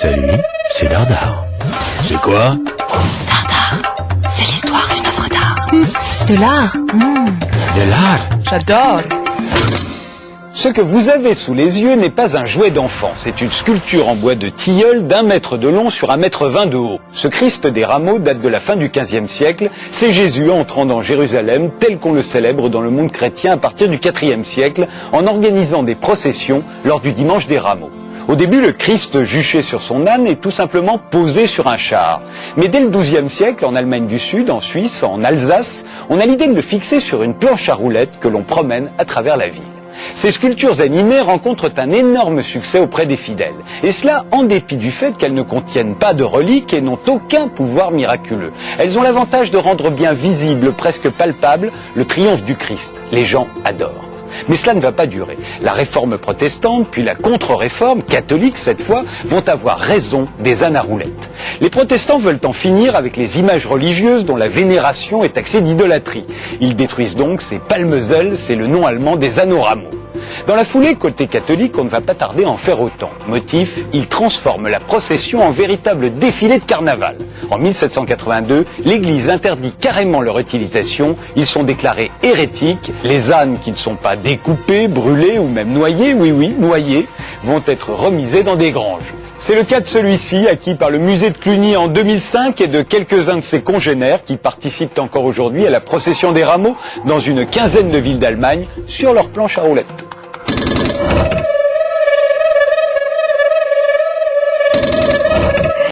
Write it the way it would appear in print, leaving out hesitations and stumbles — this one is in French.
Salut, c'est Dardar. C'est quoi? Dardar, c'est l'histoire d'une œuvre d'art. De l'art. De l'art? J'adore. Ce que vous avez sous les yeux n'est pas un jouet d'enfant, c'est une sculpture en bois de tilleul d'1 mètre de long sur 1,20 m de haut. Ce Christ des rameaux date de la fin du XVe siècle, c'est Jésus entrant dans Jérusalem tel qu'on le célèbre dans le monde chrétien à partir du IVe siècle en organisant des processions lors du dimanche des rameaux. Au début, le Christ juché sur son âne est tout simplement posé sur un char. Mais dès le XIIe siècle, en Allemagne du Sud, en Suisse, en Alsace, on a l'idée de le fixer sur une planche à roulettes que l'on promène à travers la ville. Ces sculptures animées rencontrent un énorme succès auprès des fidèles. Et cela en dépit du fait qu'elles ne contiennent pas de reliques et n'ont aucun pouvoir miraculeux. Elles ont l'avantage de rendre bien visible, presque palpable, le triomphe du Christ. Les gens adorent. Mais cela ne va pas durer. La réforme protestante, puis la contre-réforme, catholique cette fois, vont avoir raison des ânes à roulettes. Les protestants veulent en finir avec les images religieuses dont la vénération est taxée d'idolâtrie. Ils détruisent donc ces palmesels, c'est le nom allemand des ânes aux rameaux. Dans la foulée, côté catholique, on ne va pas tarder à en faire autant. Motif, ils transforment la procession en véritable défilé de carnaval. En 1782, l'Église interdit carrément leur utilisation. Ils sont déclarés hérétiques. Les ânes qui ne sont pas découpés, brûlés ou même noyés, oui, noyés, vont être remisés dans des granges. C'est le cas de celui-ci, acquis par le musée de Cluny en 2005 et de quelques-uns de ses congénères qui participent encore aujourd'hui à la procession des rameaux dans une quinzaine de villes d'Allemagne sur leur planche à roulettes.